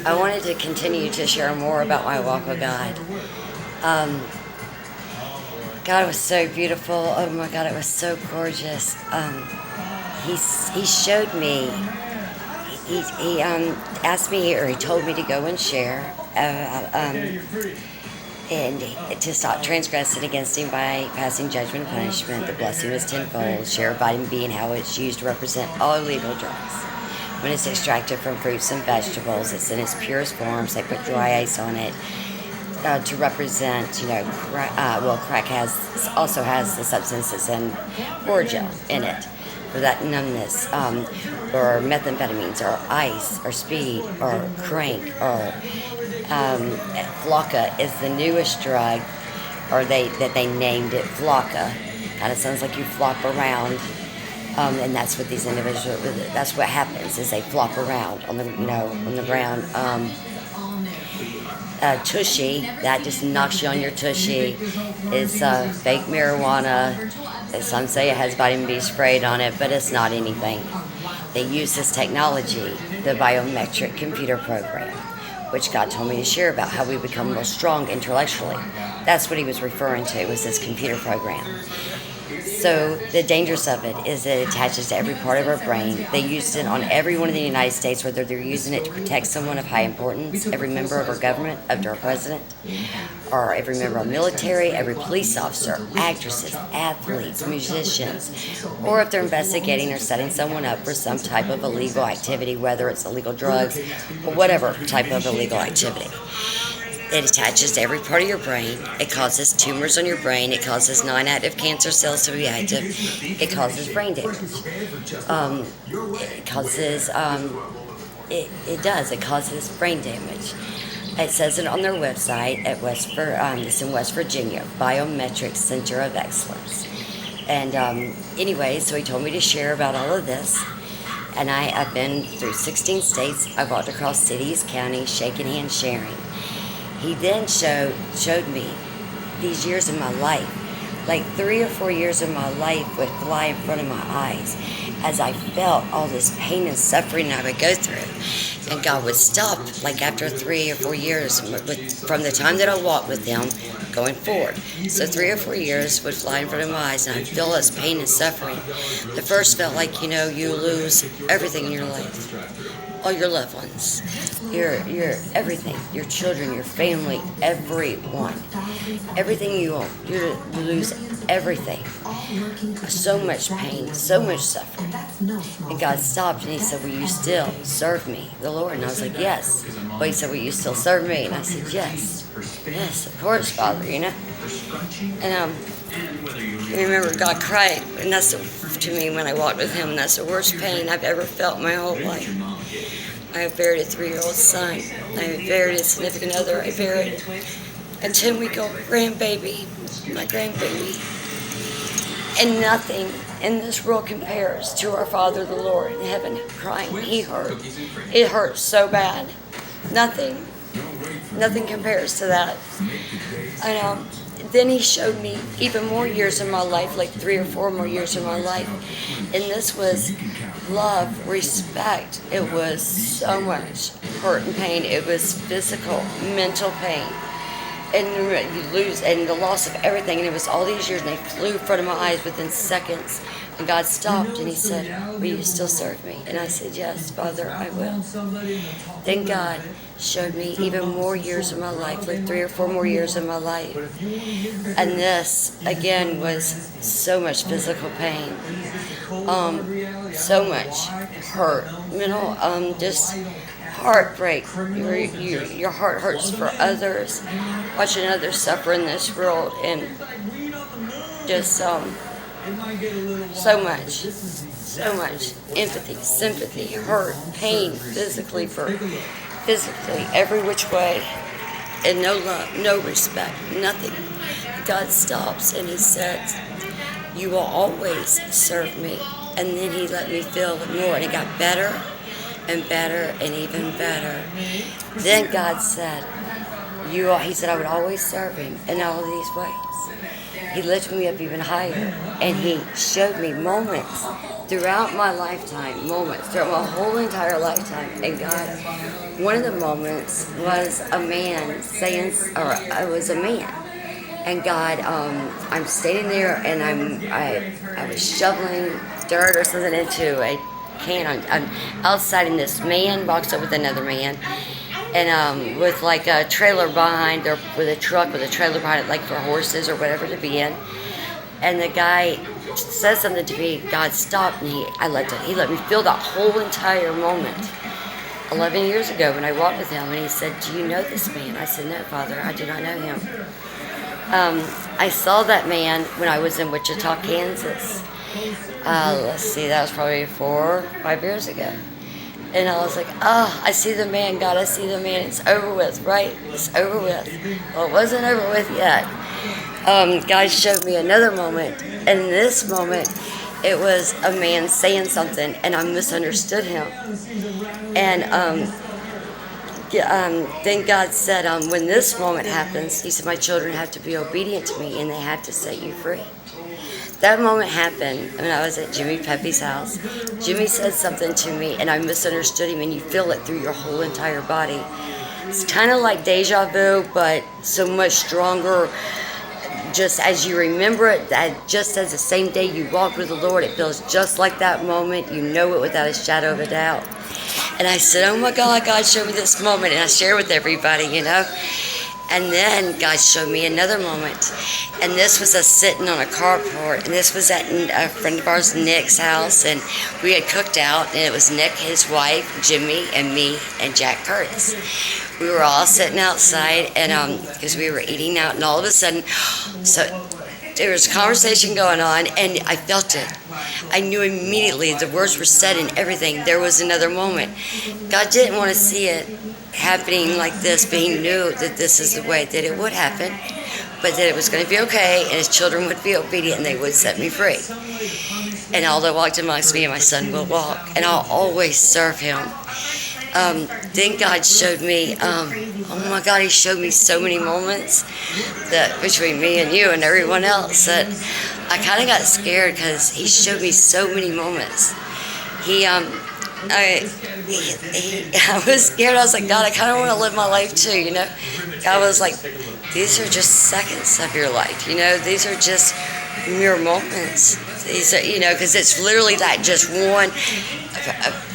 I wanted to continue to share more about my walk with God. Um, God was so beautiful. Oh my God, it was so gorgeous. He showed me. He asked me, or he told me to go and share, and to stop transgressing against him by passing judgment and punishment. The blessing was tenfold. Share vitamin B and how it's used to represent all illegal drugs. When it's extracted from fruits and vegetables, it's in its purest forms. They put dry ice on it to represent, crack also has the substances in Orgel in it for that numbness, or methamphetamines, or ice, or speed, or crank, or Flocka is the newest drug, or they named it Flocka. Kind of sounds like you flop around, and that's what these individuals. That's what happens is they flop around on the ground. Tushy, that just knocks you on your tushy, is fake marijuana. Some say it has vitamin B sprayed on it, but it's not anything. They use this technology, the biometric computer program, which God told me to share about how we become real strong intellectually. That's what he was referring to, was this computer program. So the dangers of it is it attaches to every part of our brain. They use it on everyone in the United States, whether they're using it to protect someone of high importance, every member of our government, up to our president, or every member of our military, every police officer, actresses, athletes, musicians, or if they're investigating or setting someone up for some type of illegal activity, whether it's illegal drugs or whatever type of illegal activity. It attaches to every part of your brain. It causes tumors on your brain. It causes non-active cancer cells to be active. It causes brain damage. It causes, it does. It causes brain damage. It says it on their website at it's in West Virginia, Biometric Center of Excellence. And anyway, so he told me to share about all of this. And I've been through 16 states. I've walked across cities, counties, shaking hands, sharing. He then showed me these years of my life, like 3 or 4 years of my life would fly in front of my eyes as I felt all this pain and suffering I would go through. And God would stop, like after 3 or 4 years, from the time that I walked with him going forward. So 3 or 4 years would fly in front of my eyes, and I'd feel this pain and suffering. The first felt like, you lose everything in your life. All your loved ones, your everything, your children, your family, everyone, everything you own, you lose everything. So much pain, so much suffering. And God stopped and he said, will you still serve me, the Lord? And I was like, yes. Well, he said, will you still serve me? And I said, yes. Yes, of course, Father, And I remember God cried, and that's to me when I walked with him, and that's the worst pain I've ever felt my whole life. I have buried a 3-year-old son. I have buried a significant other. I buried a 10-week-old grandbaby, my grandbaby. And nothing in this world compares to our Father, the Lord in heaven, crying. He hurt. It hurt so bad. Nothing compares to that. And then he showed me even more years of my life, like 3 or 4 more years of my life. And this was love, respect. It was so much hurt and pain. It was physical, mental pain. And you lose, and the loss of everything. And it was all these years, and they flew in front of my eyes within seconds. And God stopped, and he said, will you still serve me? And I said, yes, Father, I will. Then God showed me even more years of my life, like 3 or 4 more years of my life. And this, again, was so much physical pain. So much hurt, just heartbreak. Your heart hurts for others, watching others suffer in this world, and just so much empathy, sympathy, hurt, pain, physically, every which way, and no love, no respect, nothing. God stops and he says, you will always serve me. And then he let me feel more, and it got better and better and even better. Then God said, he said I would always serve him in all of these ways. He lifted me up even higher, and he showed me moments throughout my lifetime, moments, throughout my whole entire lifetime, and God, one of the moments was a man saying, or it was a man, and God, I'm standing there, and I was shoveling dirt or something into a can. I'm outside, and this man walks up with another man, and with like a trailer behind, or with a truck with a trailer behind it, like for horses or whatever to be in. And the guy says something to me. God stopped, and he let me feel that whole entire moment. 11 years ago, when I walked with him, and he said, "Do you know this man?" I said, "No, Father, I do not know him." I saw that man when I was in Wichita, Kansas. Let's see, that was probably 4 or 5 years ago. And I was like, I see the man, God, I see the man. It's over with, right? It's over with. Well, it wasn't over with yet. God showed me another moment. And in this moment, it was a man saying something, and I misunderstood him. And then God said, when this moment happens, he said, my children have to be obedient to me, and they have to set you free. That moment happened when I was at Jimmy Pepe's house. Jimmy said something to me, and I misunderstood him, and you feel it through your whole entire body. It's kind of like deja vu, but so much stronger. Just as you remember it, that just as the same day you walked with the Lord, it feels just like that moment. You know it without a shadow of a doubt. And I said, oh my God, God showed me this moment, and I share with everybody, you know. And then God showed me another moment. And this was us sitting on a carport. And this was at a friend of ours, Nick's house. And we had cooked out. And it was Nick, his wife, Jimmy, and me, and Jack Curtis. We were all sitting outside, and because we were eating out. And all of a sudden, so there was a conversation going on, and I felt it. I knew immediately. The words were said and everything. There was another moment. God didn't want to see it happening like this, but he knew that this is the way that it would happen, but that it was going to be okay, and his children would be obedient, and they would set me free. And all that walked amongst me and my son will walk, and I'll always serve him. Then God showed me, oh my God, he showed me so many moments that between me and you and everyone else that I kind of got scared, because he showed me so many moments. I was scared. I was like, God, I kind of want to live my life too, you know. God was like, these are just seconds of your life, you know. These are just mere moments. These are, you know, because it's literally that just one,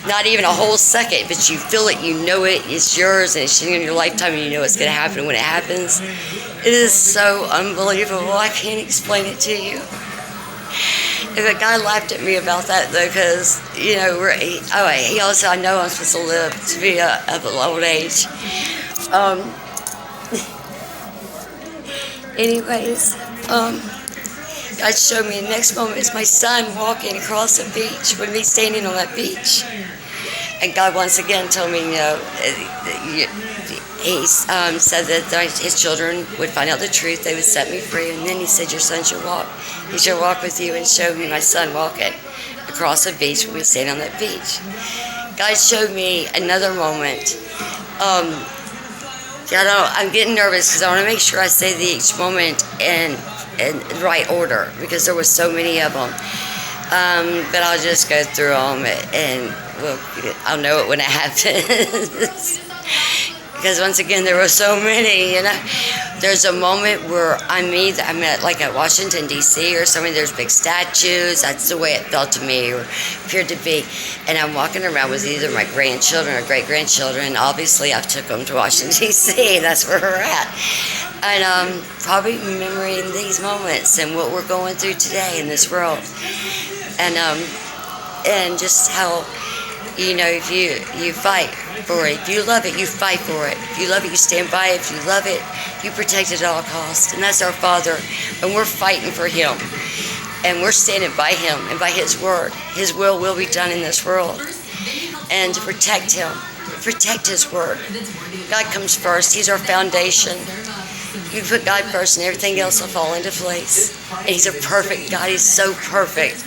not even a whole second, but you feel it, you know it, it's yours, and it's in your lifetime, and you know it's going to happen when it happens. It is so unbelievable. I can't explain it to you. And the guy laughed at me about that, though, because, you know, he also, I know I'm supposed to live to be of an old age. Anyways, God showed me the next moment is my son walking across the beach with me standing on that beach. And God once again told me, you know, he said that his children would find out the truth, they would set me free, and then he said, your son should walk. He should walk with you, and showed me my son walking across the beach when we stayed on that beach. God showed me another moment. I'm getting nervous because I want to make sure I say each moment in the right order, because there were so many of them. But I'll just go through them, and I'll know it when it happens. Because once again, there were so many, you know. There's a moment where I'm at like at Washington, D.C. or something. There's big statues. That's the way it felt to me, or appeared to be. And I'm walking around with either my grandchildren or great-grandchildren. Obviously, I've took them to Washington, D.C. That's where we're at. And probably remembering these moments and what we're going through today in this world. And just how, you know, if you fight for it. If you love it, you fight for it. If you love it, you stand by it. If you love it, you protect it at all costs. And that's our Father. And we're fighting for him. And we're standing by him and by his word. His will be done in this world. And to protect him, protect his word. God comes first. He's our foundation. You put God first, and everything else will fall into place. And he's a perfect God. He's so perfect.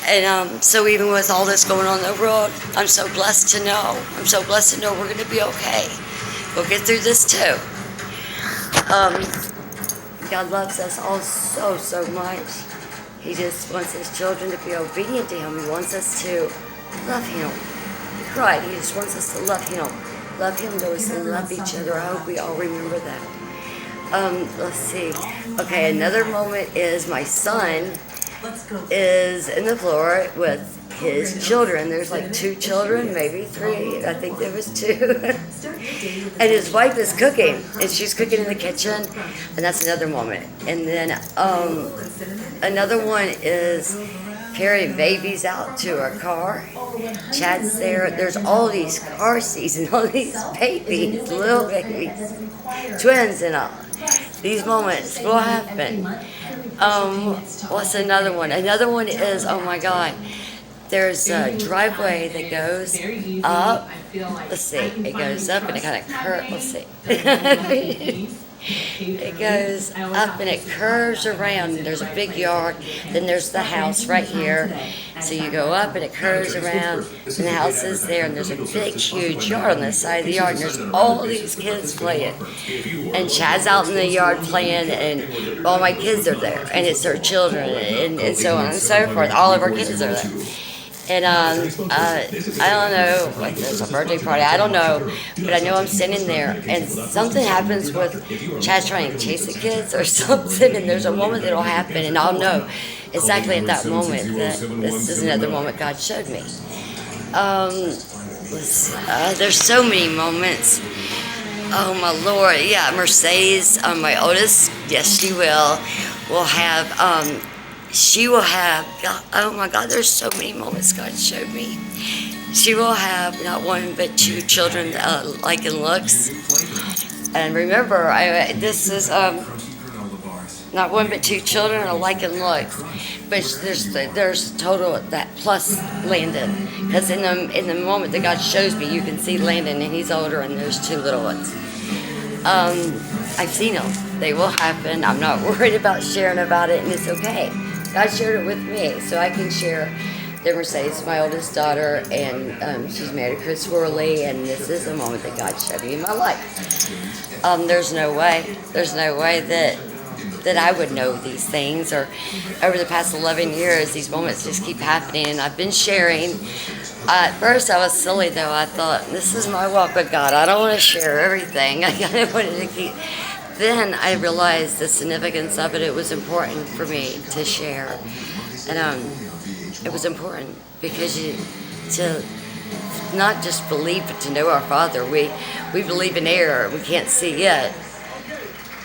And so even with all this going on in the world, I'm so blessed to know. I'm so blessed to know we're going to be okay. We'll get through this too. God loves us all so, so much. He just wants his children to be obedient to him. He wants us to love him. He cried. He just wants us to love him. Love him, those and love each other. I hope we all remember that. Let's see. Okay, another moment is my son is in the floor with his children. There's like 2 children, maybe 3. I think there was 2. And his wife is cooking, and she's cooking in the kitchen, and that's another moment. And then another one is carrying babies out to our car. Chad's there. There's all these car seats and all these babies, little babies, twins and all. These moments will happen. What's another one? Another one is, oh my God, there's a driveway that goes up. Let's see, it goes up and it kind of curves. Let's see. It goes up and it curves around. There's a big yard. Then there's the house right here. So you go up and it curves around, and the house is there. And there's a big, huge yard on the side of the yard. And there's all these kids playing. And Chad's out in the yard playing, and all my kids are there. And it's their children, and so on and so forth. All of our kids are there. And I don't know, like there's a birthday party, I don't know, but I know I'm sitting there, and something happens with Chad trying to chase the kids or something, and there's a moment that'll happen, and I'll know exactly at that moment that this is another moment God showed me. There's so many moments. Oh my Lord, yeah, Mercedes, my oldest, yes she will have, she will have, God, oh my God, there's so many moments God showed me. She will have not 1 but 2 children like in looks. And remember, this is not 1 but 2 children alike in looks. But there's total that plus Landon. Because in the moment that God shows me, you can see Landon and he's older and there's 2 little ones. I've seen them. They will happen. I'm not worried about sharing about it, and it's okay. God shared it with me, so I can share that Mercedes, my oldest daughter, and she's married to Chris Worley, and this is a moment that God showed me in my life. There's no way that I would know these things, or over the past 11 years, these moments just keep happening, and I've been sharing. At first, I was silly, though. I thought, this is my walk with God. I don't want to share everything. I kind of wanted to keep... Then I realized the significance of it. It was important for me to share. And it was important because to not just believe, but to know our Father. We believe in air. We can't see yet.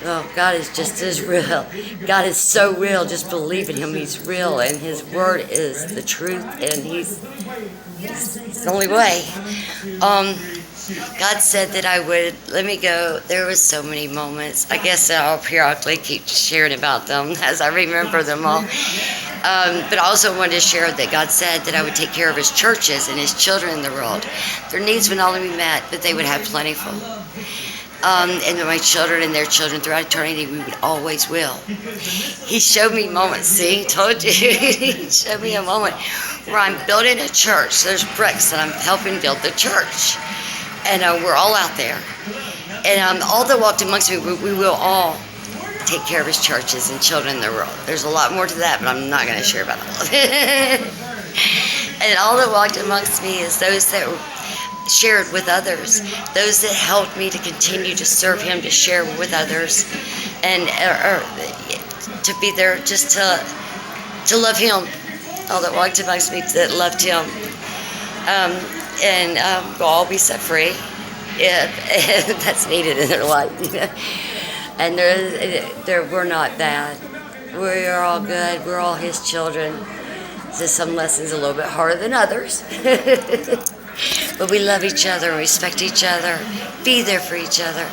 Well, God is just as real. God is so real. Just believe in Him. He's real, and His Word is the truth, and He's the only way. God said that I would let me go. There was so many moments. I guess I'll periodically keep sharing about them as I remember them all. But I also wanted to share that God said that I would take care of His churches and His children in the world. Their needs would not only be met, but they would have plentiful. And my children and their children throughout eternity, we would always will. He showed me moments. See, he told you. He showed me a moment where I'm building a church. There's bricks and I'm helping build the church. And we're all out there. And all that walked amongst me, we will all take care of His churches and children in the world. There's a lot more to that, but I'm not going to share about all of it. And all that walked amongst me is those that shared with others, those that helped me to continue to serve Him, to share with others, and to be there just to love Him. All that walked amongst me that loved Him. And we'll all be set free if that's needed in their life. You know? And we're not bad. We are all good. We're all His children. Just some lessons a little bit harder than others. But we love each other, respect each other, be there for each other.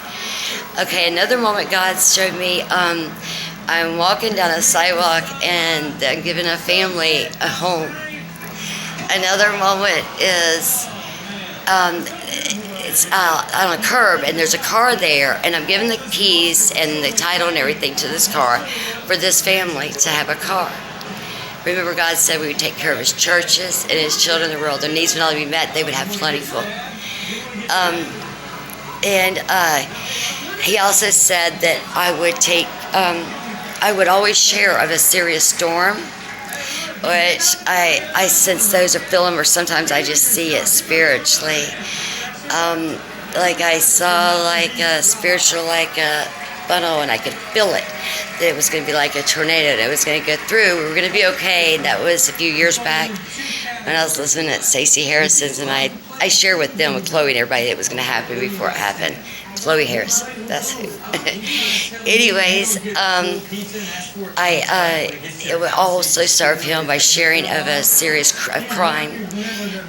Okay, another moment God showed me, I'm walking down a sidewalk and I'm giving a family a home. Another moment is it's on a curb and there's a car there and I'm giving the keys and the title and everything to this car for this family to have a car. Remember, God said we would take care of His churches and His children in the world. Their needs would not be met. They would have plentiful. He also said that I would always share of a serious storm which I sense those or feel them, or sometimes I just see it spiritually. Like I saw like a spiritual, like a funnel, and I could feel it. That it was going to be like a tornado, and it was going to go through. We were going to be okay. And that was a few years back when I was listening to Stacey Harrison's, and I shared with them, with Chloe and everybody, that it was going to happen before it happened. Chloe Harrison, that's who. Anyways, it would also serve him by sharing of a serious crime,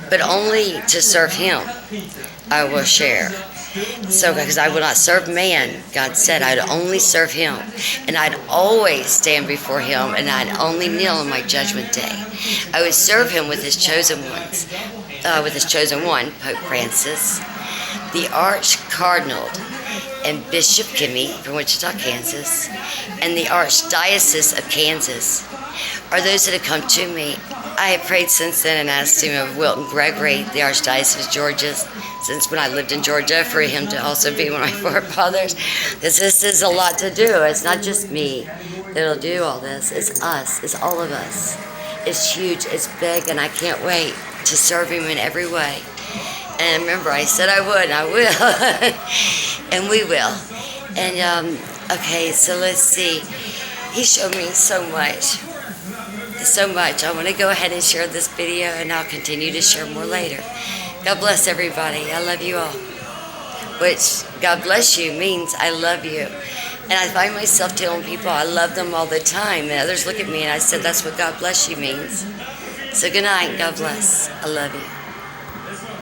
but only to serve him I will share. So, because I will not serve man, God said I'd only serve him, and I'd always stand before him, and I'd only kneel on my judgment day. I would serve him with his chosen ones, with his chosen one, Pope Francis, the Arch Cardinal and Bishop Kimmy from Wichita, Kansas, and the Archdiocese of Kansas are those that have come to me. I have prayed since then and asked him of Wilton Gregory, the Archdiocese of Georgia, since when I lived in Georgia, for him to also be one of my forefathers. Because this is a lot to do. It's not just me that'll do all this. It's us. It's all of us. It's huge. It's big, and I can't wait to serve him in every way. And remember, I said I would, and I will. And we will. And, okay, so let's see. He showed me so much. So much. I want to go ahead and share this video, and I'll continue to share more later. God bless everybody. I love you all. Which, God bless you means I love you. And I find myself telling people I love them all the time. And others look at me and I said, that's what God bless you means. So good night. God bless. I love you.